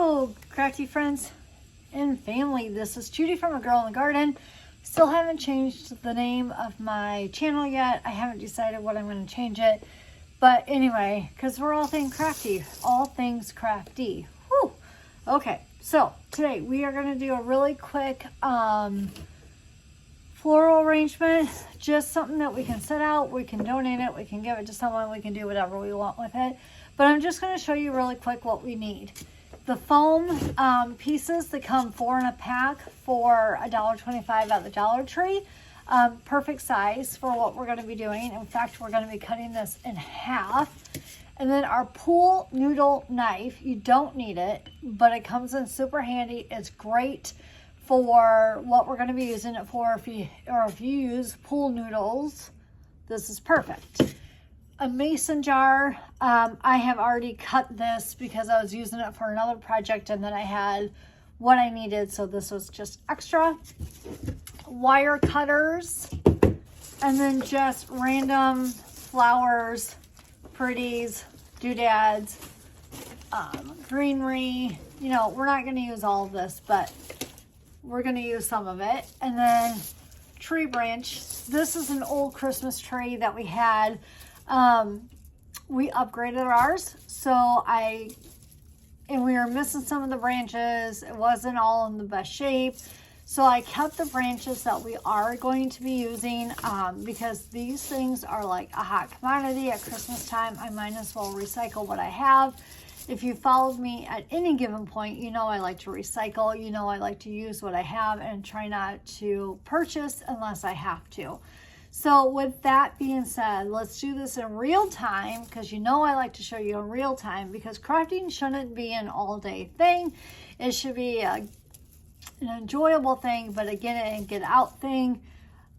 Hello, crafty friends and family. This is Judy from A Girl in the Garden. Still haven't changed the name of my channel yet. I haven't decided what I'm going to change it. But anyway, because we're all things crafty. All things crafty. Whew. Okay, so today we are going to do a really quick floral arrangement. Just something that we can set out. We can donate it. We can give it to someone. We can do whatever we want with it. But I'm just going to show you really quick what we need. The foam pieces that come 4 in a pack for $1.25 at the Dollar Tree. Perfect size for what we're going to be doing. In fact, we're going to be cutting this in half. And then our pool noodle knife. You don't need it, but it comes in super handy. It's great for what we're going to be using it for. If you use pool noodles, this is perfect. A mason jar. I have already cut this because I was using it for another project and then I had what I needed, so this was just extra. Wire cutters, and then just random flowers, pretties, doodads, greenery. You know, we're not going to use all of this, but we're going to use some of it. And then tree branch. This is an old Christmas tree that we had. We upgraded ours, and we were missing some of the branches. It wasn't all in the best shape. So I kept the branches that we are going to be using, because these things are like a hot commodity at Christmas time. I might as well recycle what I have. If you followed me at any given point, you know I like to recycle. You know I like to use what I have and try not to purchase unless I have to. So with that being said, let's do this in real time, because you know I like to show you in real time, because crafting shouldn't be an all-day thing. It should be an enjoyable thing, but a get in and get out thing.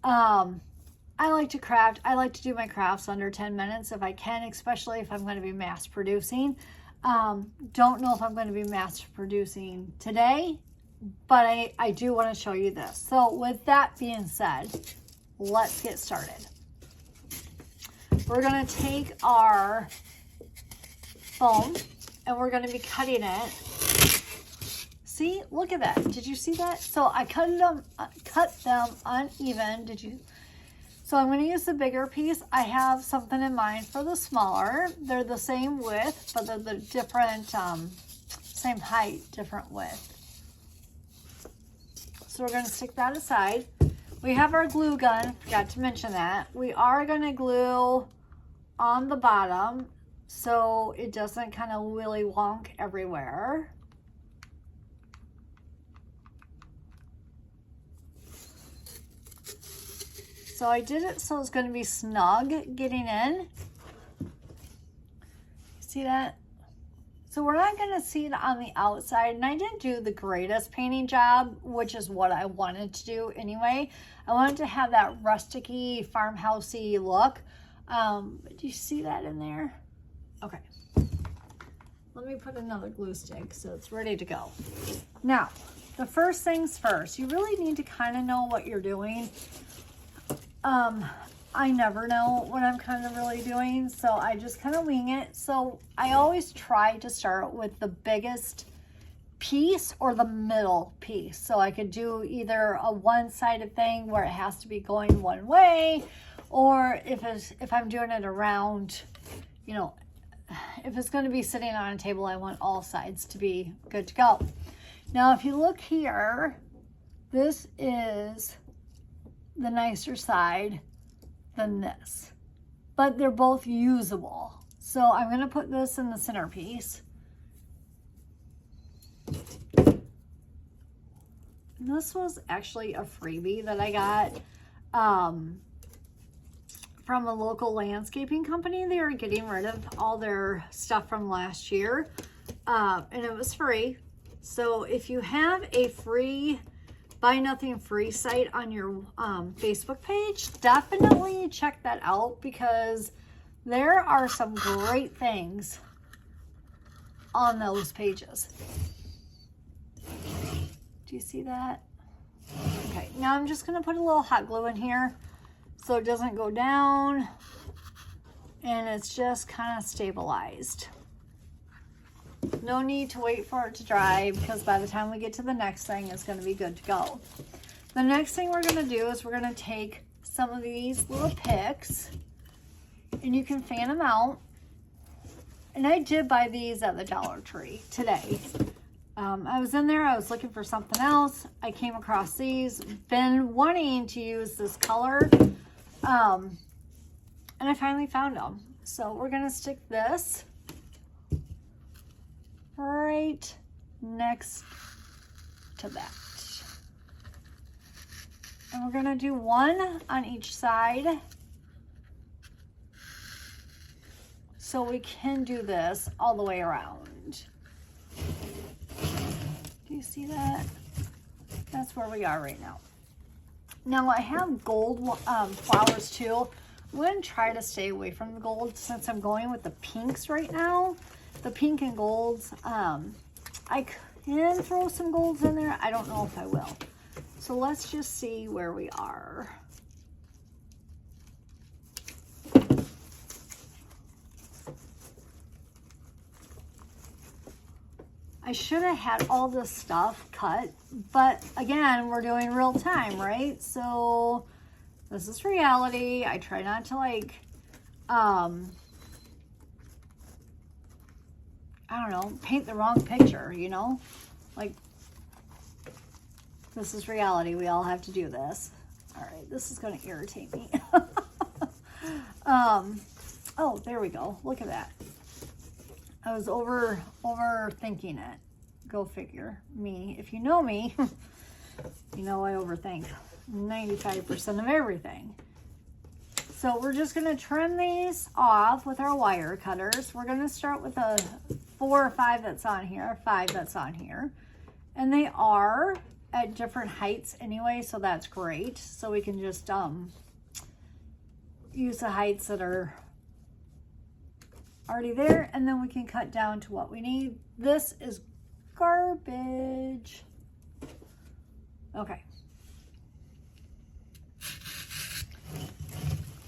I like to craft. I like to do my crafts under 10 minutes if I can, especially if I'm going to be mass producing. Don't know if I'm going to be mass producing today, but I do want to show you this. So with that being said, let's get started. We're going to take our foam and we're going to be cutting it. See, look at that. Did you see that? So I cut them uneven. Did you? So I'm going to use the bigger piece. I have something in mind for the smaller. They're the same width, but they're the different, same height, different width. So we're going to stick that aside. We have our glue gun, forgot to mention that. We are going to glue on the bottom so it doesn't kind of willy wonk everywhere. So I did it so it's going to be snug getting in. See that? So we're not going to see it on the outside, and I didn't do the greatest painting job, which is what I wanted to do anyway. I wanted to have that rustic-y, farmhousey look. Do you see that in there? Okay. Let me put another glue stick so it's ready to go. Now, the first things first, you really need to kind of know what you're doing. I never know what I'm kind of really doing, so I just kind of wing it. So I always try to start with the biggest piece or the middle piece. So I could do either a one-sided thing where it has to be going one way, or if I'm doing it around, you know, if it's going to be sitting on a table, I want all sides to be good to go. Now, if you look here, this is the nicer side than this, but they're both usable. So I'm going to put this in the centerpiece. And this was actually a freebie that I got from a local landscaping company. They were getting rid of all their stuff from last year, and it was free. So if you have a free Buy Nothing Free site on your Facebook page, definitely check that out, because there are some great things on those pages. Do you see that? Okay, now I'm just going to put a little hot glue in here so it doesn't go down and it's just kind of stabilized. No need to wait for it to dry because by the time we get to the next thing, it's going to be good to go. The next thing we're going to do is we're going to take some of these little picks and you can fan them out. And I did buy these at the Dollar Tree today. I was in there, I was looking for something else. I came across these, been wanting to use this color. And I finally found them. So we're going to stick this right next to that. And we're going to do one on each side. So we can do this all the way around. Do you see that? That's where we are right now. Now I have gold flowers too. I'm going to try to stay away from the gold since I'm going with the pinks right now. The pink and golds. I can throw some golds in there. I don't know if I will. So let's just see where we are. I should have had all this stuff cut, but again, we're doing real time, right? So this is reality. I try not to like, I don't know, paint the wrong picture, you know? Like, this is reality. We all have to do this. All right, this is going to irritate me. Oh, there we go. Look at that. I was overthinking it. Go figure. Me. If you know me, you know I overthink 95% of everything. So we're just going to trim these off with our wire cutters. We're going to start with a 4 or 5 that's on here, 5 that's on here. And they are at different heights anyway, so that's great. So we can just use the heights that are already there, and then we can cut down to what we need. This is garbage. Okay.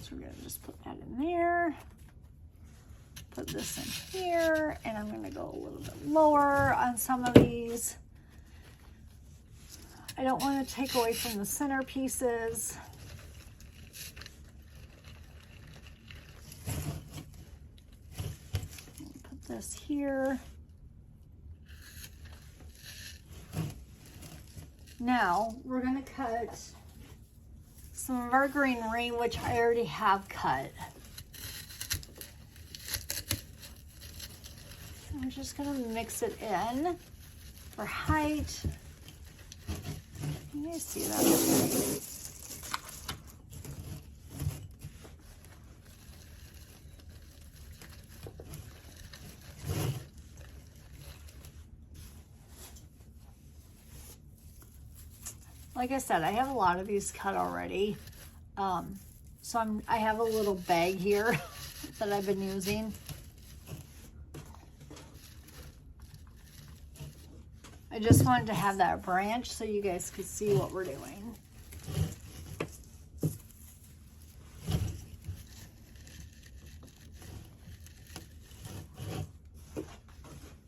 So we're gonna just put that in there. Put this in here, and I'm gonna go a little bit lower on some of these. I don't want to take away from the center pieces. Put this here. Now we're going to cut some of our greenery, which I already have cut. I'm just going to mix it in for height. Can you see that? Like I said, I have a lot of these cut already. So I have a little bag here that I've been using. I just wanted to have that branch so you guys could see what we're doing.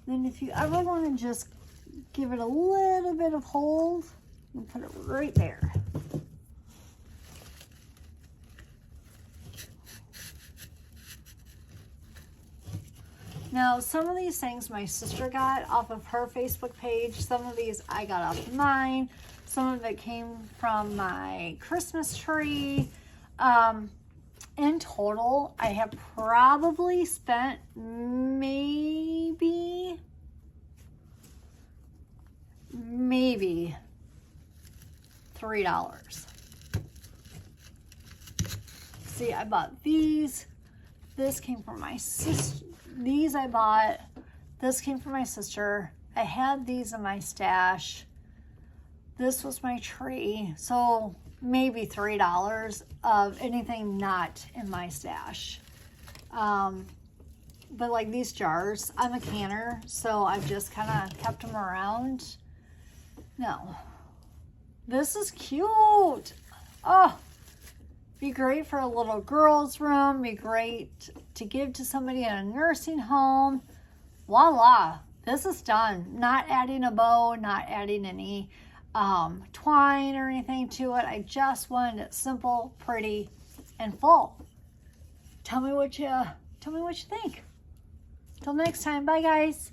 Then if you ever want to just give it a little bit of hold, you put it right there. Now, some of these things my sister got off of her Facebook page. Some of these I got off of mine. Some of it came from my Christmas tree. In total, I have probably spent maybe $3. See, I bought these. This came from my sister. These I bought. This came from my sister. I had these in my stash. This was my tree. So maybe $3 of anything not in my stash. But like these jars, I'm a canner, so I've just kind of kept them around. No. This is cute. Oh, be great for a little girl's room. Be great to give to somebody in a nursing home. Voila. this is done. Not adding a bow, not adding any twine or anything to it. I just wanted it simple, pretty, and full. Tell me what you think. Till next time, bye guys.